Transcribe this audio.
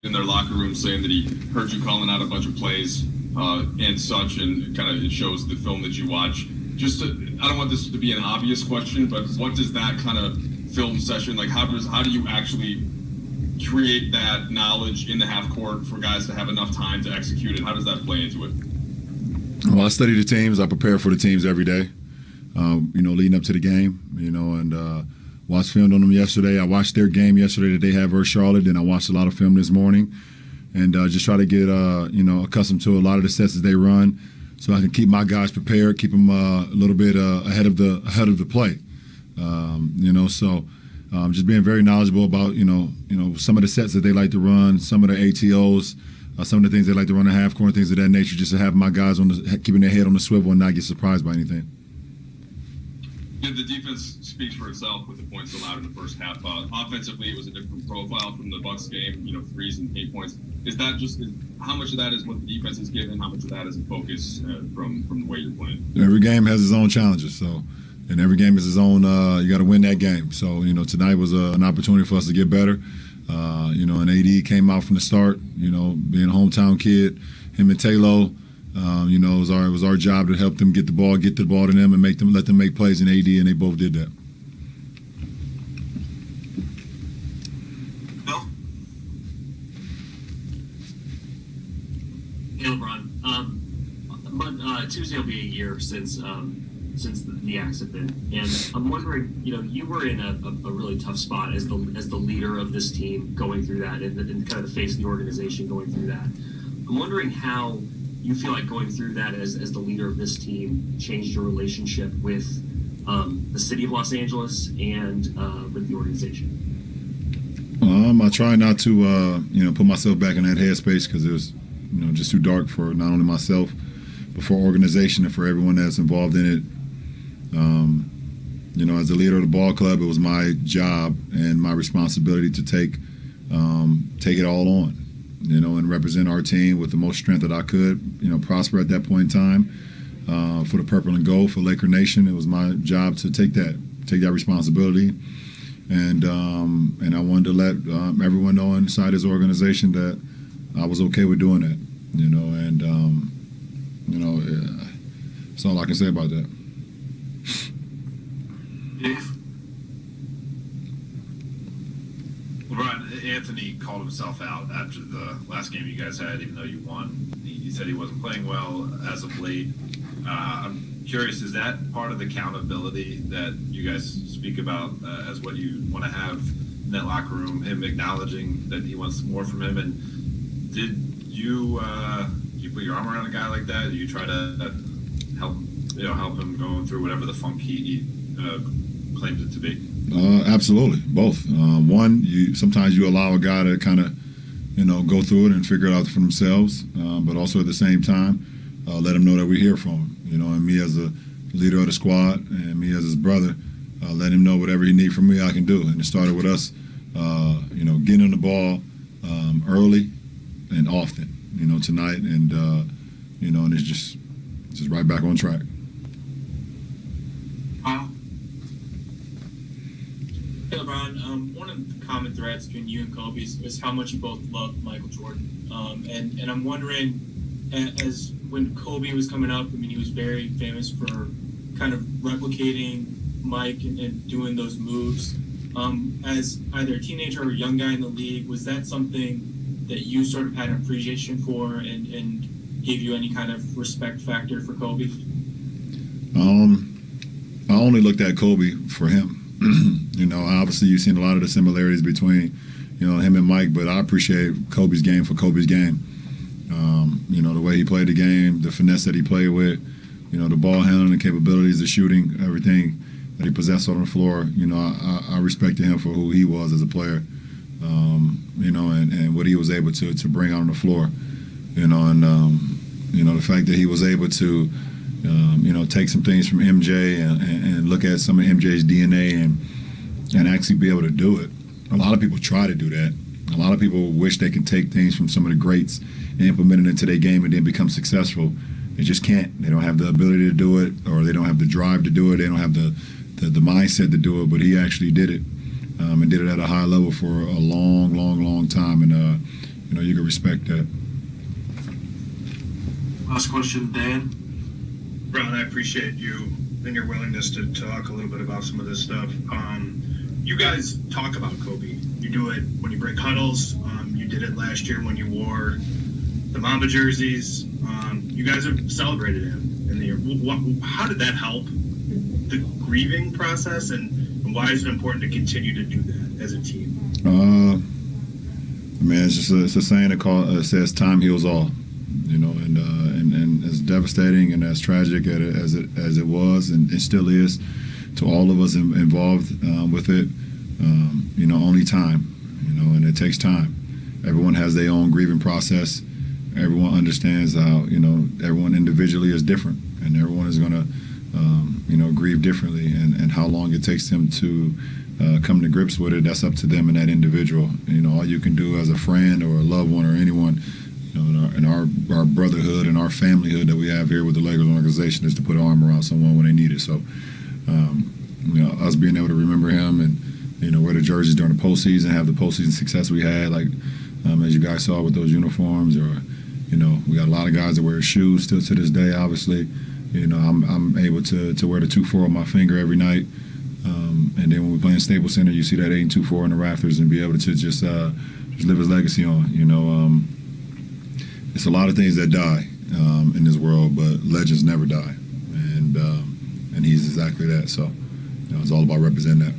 in their locker room saying that he heard you calling out a bunch of plays and such, and kind of it shows the film that you watch. I don't want this to be an obvious question, but what does that kind of film session like? How do you actually create that knowledge in the half court for guys to have enough time to execute it? How does that play into it? Well, I study the teams. I prepare for the teams every day. Leading up to the game, and watched film on them yesterday. I watched their game yesterday that they had versus Charlotte, and I watched a lot of film this morning, and just try to get accustomed to a lot of the sets that they run, so I can keep my guys prepared, keep them a little bit ahead of the play. Just being very knowledgeable about some of the sets that they like to run, some of the ATOs, some of the things they like to run in half court, things of that nature, just to have my guys keeping their head on the swivel and not get surprised by anything. Yeah, the defense speaks for itself with the points allowed in the first half. Offensively, it was a different profile from the Bucks game. Threes and 8 points. Is that how much of that is what the defense is given? How much of that is a focus from the way you're playing? Every game has its own challenges, and every game is its own. You got to win that game. So tonight was an opportunity for us to get better. And AD came out from the start. Being a hometown kid, him and Taylor. It was our job to help them get the ball to them, and let them make plays in AD, and they both did that. Bill? Hey, LeBron. Tuesday will be a year since the accident, and I'm wondering, you were in a really tough spot as the leader of this team going through that, and kind of the face of the organization going through that. I'm wondering how you feel like going through that as the leader of this team changed your relationship with the city of Los Angeles and with the organization? I try not to, put myself back in that headspace, because it was, just too dark for not only myself, but for organization and for everyone that's involved in it. As the leader of the ball club, it was my job and my responsibility to take it all on. And represent our team with the most strength that I could, prosper at that point in time for the purple and gold, for Laker Nation. It was my job to take that responsibility. And I wanted to let everyone know inside this organization that I was okay with doing that, that's all I can say about that. Dave? LeBron, Anthony called himself out after the last game you guys had, even though you won. He said he wasn't playing well as of late. I'm curious, is that part of the accountability that you guys speak about as what you want to have in that locker room, him acknowledging that he wants more from him? And did you put your arm around a guy like that? Did you try to help him going through whatever the funk he claimed it to be? Absolutely, both. One, sometimes you allow a guy to kind of, go through it and figure it out for themselves, but also at the same time, let him know that we're here for him. And me as a leader of the squad, and me as his brother, let him know whatever he needs from me, I can do. And it started with us, getting on the ball early and often, tonight, and and it's just right back on track. Hey, LeBron, one of the common threads between you and Kobe is how much you both love Michael Jordan. And I'm wondering, as when Kobe was coming up, he was very famous for kind of replicating Mike and doing those moves. As either a teenager or a young guy in the league, was that something that you sort of had an appreciation for and gave you any kind of respect factor for Kobe? I only looked at Kobe for him. Obviously you've seen a lot of the similarities between, him and Mike, but I appreciate Kobe's game for Kobe's game. The way he played the game, the finesse that he played with, the ball handling, the capabilities, the shooting, everything that he possessed on the floor. I respected him for who he was as a player, and what he was able to bring out on the floor. The fact that he was able to take some things from MJ and look at some of MJ's DNA and actually be able to do it. A lot of people try to do that. A lot of people wish they can take things from some of the greats and implement it into their game and then become successful. They just can't. They don't have the ability to do it, or they don't have the drive to do it. They don't have the mindset to do it, but he actually did it and did it at a high level for a long time. And, you can respect that. Last question, Dan. Ron, I appreciate you and your willingness to talk a little bit about some of this stuff. You guys talk about Kobe. You do it when you break huddles. You did it last year when you wore the Mamba jerseys. You guys have celebrated him in the year. How did that help the grieving process, and why is it important to continue to do that as a team? Man, it's a saying that says time heals all. And as devastating and as tragic as it was and it still is to all of us involved with it, only time, and it takes time. Everyone has their own grieving process. Everyone understands how, everyone individually is different, and everyone is going to, grieve differently, and how long it takes them to come to grips with it, that's up to them and that individual. All you can do as a friend or a loved one or anyone, in our brotherhood and our familyhood that we have here with the Lakers organization is to put an arm around someone when they need it. So, us being able to remember him and, wear the jerseys during the postseason, have the postseason success we had, like as you guys saw with those uniforms, or, we got a lot of guys that wear shoes still to this day, obviously. I'm able to wear the 2-4 on my finger every night. And then when we play in Staples Center, you see that 8 and 2-4 in the rafters and be able to just live his legacy on, It's a lot of things that die in this world, but legends never die, and he's exactly that. So, it's all about representing that.